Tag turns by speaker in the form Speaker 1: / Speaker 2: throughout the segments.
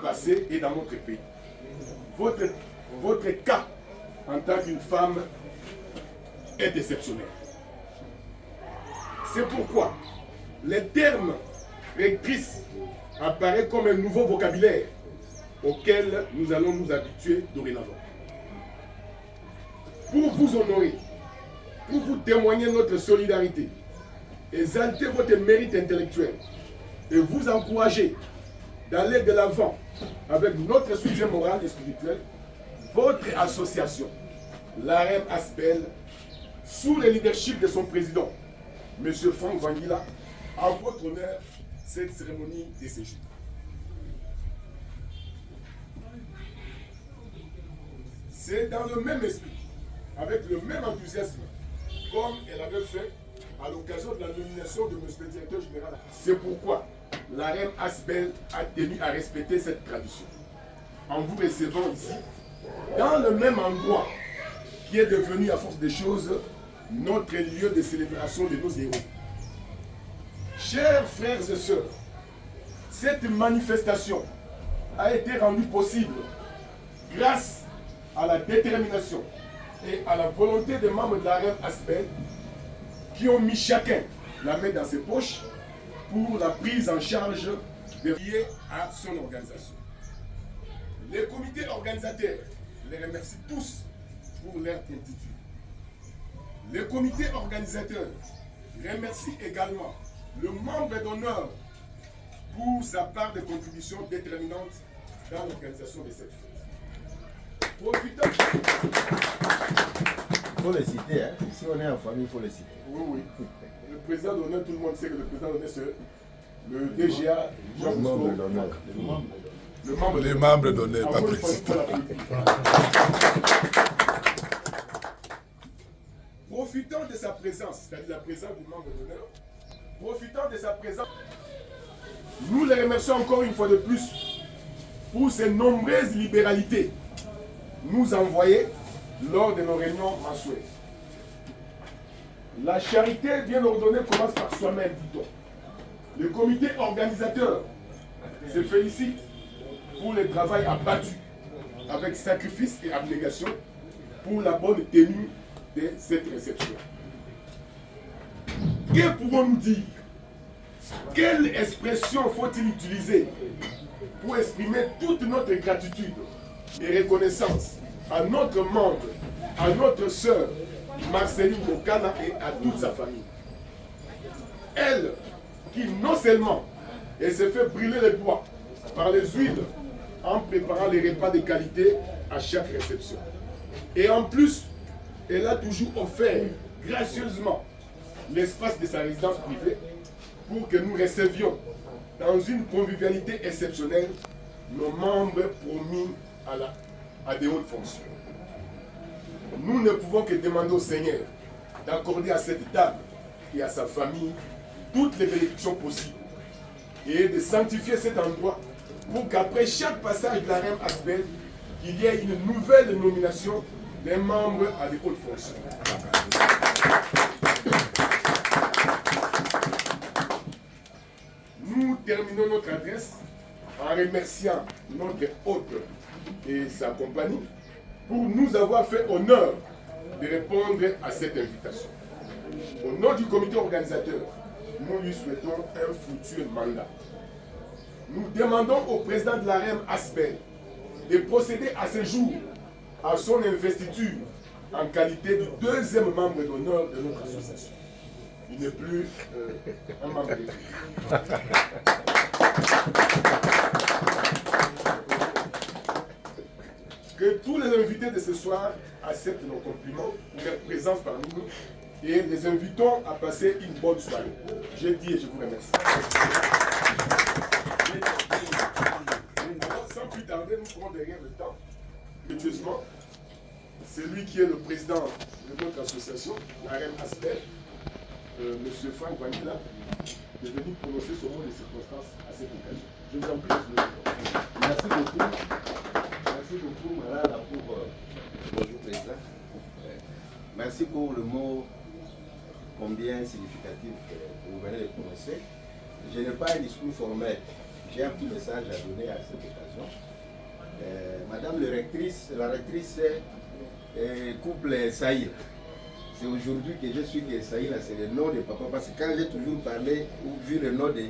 Speaker 1: passé et dans notre pays. Votre cas en tant qu'une femme est exceptionnel. C'est pourquoi les termes rectrices apparaissent comme un nouveau vocabulaire auquel nous allons nous habituer dorénavant. Pour vous honorer, pour vous témoigner notre solidarité, exalter votre mérite intellectuel et vous encourager d'aller de l'avant avec notre soutien moral et spirituel, votre association, l'AREM Aspel, sous le leadership de son président, M. Franck Vanguila, en votre honneur cette cérémonie de séjour. C'est dans le même esprit, avec le même enthousiasme, comme elle avait fait à l'occasion de la nomination de M. le directeur général. C'est pourquoi l'AREM Aspel a tenu à respecter cette tradition, en vous recevant ici, dans le même endroit qui est devenu à force des choses notre lieu de célébration de nos héros. Chers frères et sœurs, cette manifestation a été rendue possible grâce à la détermination et à la volonté des membres de l'AREM Aspel qui ont mis chacun la main dans ses poches pour la prise en charge liée à son organisation. Les comités organisateurs les remercient tous pour leur promptitude. Les comités organisateurs remercient également le membre d'honneur pour sa part de contribution déterminante dans l'organisation de cette fête. Profitons.
Speaker 2: Il faut les citer, hein. Si on est en famille, il faut les citer.
Speaker 1: Oui. Le président d'honneur, tout le sait que le président d'honneur, c'est le DGA Jean
Speaker 2: Membre
Speaker 1: Bosco.
Speaker 2: d'honneur.
Speaker 3: Les membres d'honneur, pas président.
Speaker 1: Profitant de sa présence, c'est-à-dire la présence du membre d'honneur, profitant de sa présence, nous les remercions encore une fois de plus pour ces nombreuses libéralités nous envoyées lors de nos réunions mensuelles. La charité bien ordonnée commence par soi-même, dit-on. Le comité organisateur se félicite pour le travail abattu avec sacrifice et abnégation pour la bonne tenue de cette réception. Que pouvons-nous dire? Quelle expression faut-il utiliser pour exprimer toute notre gratitude et reconnaissance à notre membre, à notre sœur Marceline Bokana et à toute sa famille? Elle qui non seulement elle s'est fait brûler les bois par les huiles en préparant les repas de qualité à chaque réception. Et en plus, elle a toujours offert gracieusement l'espace de sa résidence privée pour que nous recevions dans une convivialité exceptionnelle nos membres promis à des hautes fonctions. Nous ne pouvons que demander au Seigneur d'accorder à cette dame et à sa famille toutes les bénédictions possibles et de sanctifier cet endroit pour qu'après chaque passage de l'AREM Aspel, il y ait une nouvelle nomination des membres à des hautes fonctions. Nous terminons notre adresse en remerciant notre hôte et sa compagnie pour nous avoir fait honneur de répondre à cette invitation. Au nom du comité organisateur, nous lui souhaitons un futur mandat. Nous demandons au président de l'AREM Aspel de procéder à ce jour à son investiture en qualité du deuxième membre d'honneur de notre association. Il n'est plus un membre de Que tous les invités de ce soir acceptent nos compliments, leur présence parmi nous, et les invitons à passer une bonne soirée. Je dis et je vous remercie. Alors, sans plus tarder, nous ferons derrière le temps, gracieusement, celui qui est le président de notre association, l'AREM Aspel, M. Franck Vanguila, de venir prononcer son mot de circonstance à cette occasion. Je vous en prie.
Speaker 2: Merci beaucoup. Merci beaucoup, Malala, pour bonjour président. Merci pour le mot combien significatif que vous venez de prononcer. Je n'ai pas un discours formel. j'ai un petit message à donner à cette occasion. Madame la rectrice couple Saïla. C'est aujourd'hui que je suis que Saïla, c'est le nom de papa. Parce que quand j'ai toujours parlé ou vu le nom de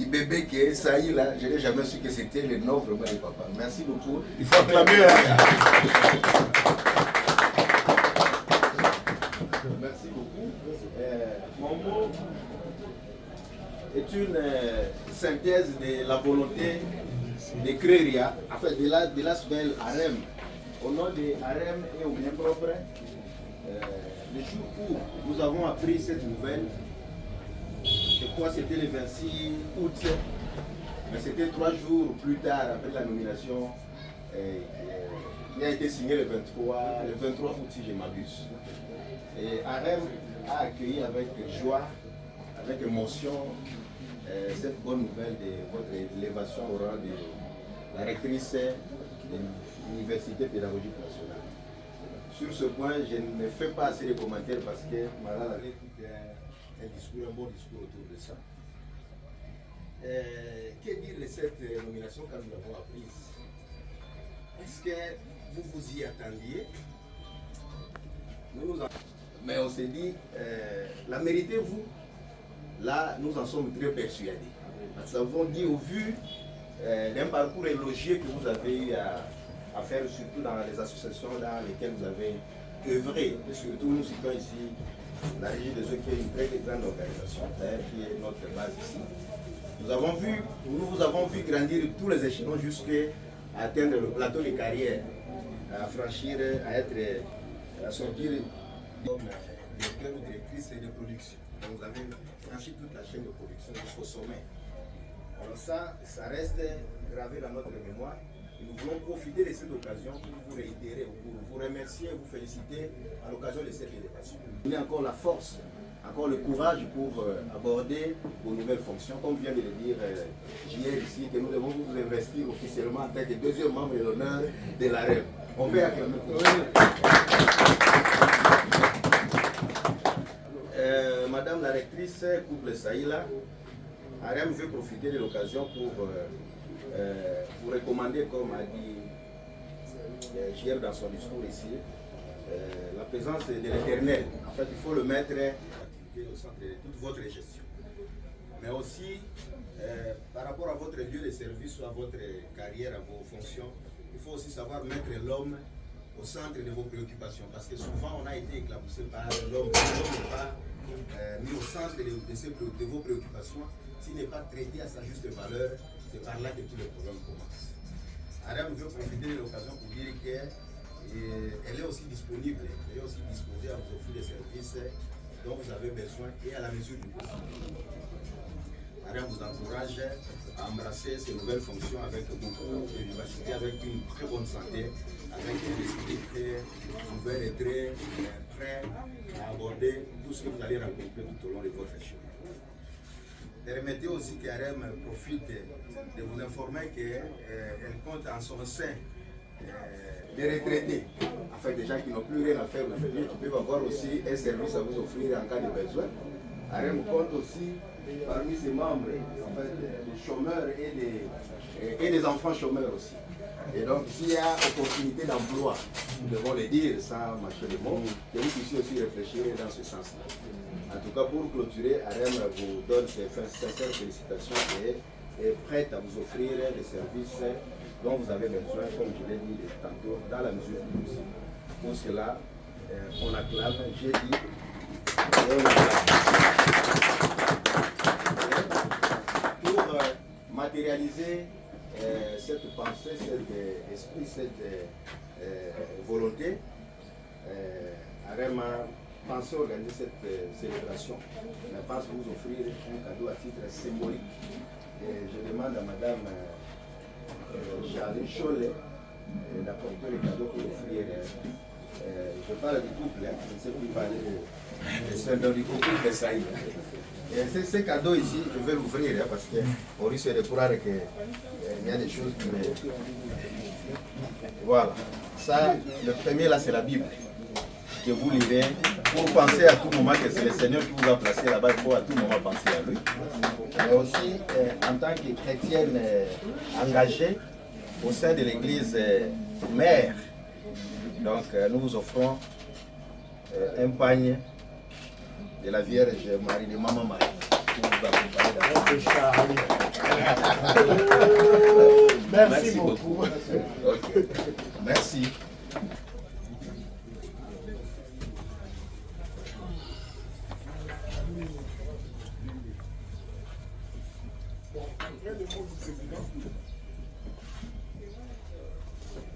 Speaker 2: bébé qui est Saïla, je n'ai jamais su que c'était le nom vraiment de papa. Merci beaucoup.
Speaker 1: Il faut acclamer.
Speaker 2: Merci beaucoup. Mon mot est une synthèse de la volonté de créer, enfin de la semaine Harem. Au nom de Harem et au bien propre, le jour où nous avons appris cette nouvelle, je crois que c'était le 26 août, mais c'était 3 jours plus tard après la nomination, qui a été signé le 23 août si je m'abuse. Et Harem a accueilli avec joie, avec émotion, cette bonne nouvelle de votre élévation au rang de la rectrice de l'Université pédagogique nationale. Sur ce point, je ne fais pas assez de commentaires parce que Malala a écouté un discours, un bon discours autour de ça. Que dire de cette nomination quand nous l'avons apprise? Est-ce que vous vous y attendiez? Mais on s'est dit, la méritez-vous? Là, nous en sommes très persuadés. Nous avons dit au vu d'un parcours élogieux que vous avez eu à faire, surtout dans les associations dans lesquelles vous avez œuvré. Et surtout, nous citons ici la Régie des Eaux, qui est une très grande organisation, qui est notre base ici. Nous vous avons vu grandir tous les échelons jusqu'à atteindre le plateau de carrière, à franchir, à sortir comme directeur ou directrice de production. Donc vous avez franchi toute la chaîne de production jusqu'au sommet. Alors ça reste gravé dans notre mémoire. Et nous voulons profiter de cette occasion pour vous réitérer, pour vous remercier, vous féliciter à l'occasion de cette élévation. Vous avez encore la force, encore le courage pour aborder vos nouvelles fonctions. Comme vient de le dire JR ici, que nous devons vous investir officiellement en tant que deuxième membre de l'honneur de l'AREM. On peut acclamer pour Madame la rectrice, couple Saïla, Harem veut profiter de l'occasion pour vous recommander, comme a dit JR dans son discours ici, la présence de l'Éternel. En fait, il faut le mettre au centre de toute votre gestion. Mais aussi, par rapport à votre lieu de service ou à votre carrière, à vos fonctions, il faut aussi savoir mettre l'homme au centre de vos préoccupations. Parce que souvent, on a été éclaboussé par l'homme. L'homme n'est pas mis au centre de vos préoccupations. S'il n'est pas traité à sa juste valeur, c'est par là que tous les problèmes commencent. Harem veut profiter de l'occasion pour dire qu'elle est aussi disponible, elle est aussi disposée à vous offrir des services dont vous avez besoin et à la mesure du possible. Harem vous encourage à embrasser ces nouvelles fonctions avec beaucoup de vivacité, avec une très bonne santé, avec un esprit très ouvert et très prêt à aborder tout ce que vous allez rencontrer tout au long de votre chemin. Permettez aussi qu'Harem profite de vous informer qu'elle compte en son sein des retraités, enfin des gens qui n'ont plus rien à faire aujourd'hui, qui peuvent avoir aussi un service à vous offrir en cas de besoin. Harem compte aussi parmi ses membres, en fait, des chômeurs et des enfants chômeurs aussi. Et donc, s'il y a opportunité d'emploi, nous devons le dire sans mâcher les mots, que vous puissiez aussi réfléchir dans ce sens-là. En tout cas, pour clôturer, Harem vous donne ses sincères félicitations et est prête à vous offrir les services dont vous avez besoin, comme je l'ai dit tantôt, dans la mesure du possible. Pour cela, on acclame, j'ai dit, on acclame. Pour matérialiser cette pensée, cet esprit, cette volonté, Harem a pensé organiser cette célébration. Elle pense vous offrir un cadeau à titre symbolique. Et je demande à Madame Charlie Cholet d'apporter le cadeau pour offrir. Je parle du couple, je ne sais plus parler du couple de Saïd. Et ce cadeau ici, je vais l'ouvrir parce qu'on risque de croire qu'il y a des choses qui me... Voilà. Ça, le premier là, c'est la Bible. que vous lirez pour penser à tout moment que c'est le Seigneur qui vous a placé là-bas. Il faut à tout moment penser à lui. Mais aussi, en tant que chrétienne engagée au sein de l'église mère, donc nous vous offrons un pagne de la Vierge Marie, de Maman Marie.
Speaker 4: Merci beaucoup.
Speaker 2: Okay. Merci.
Speaker 1: Bon, après le mot du président.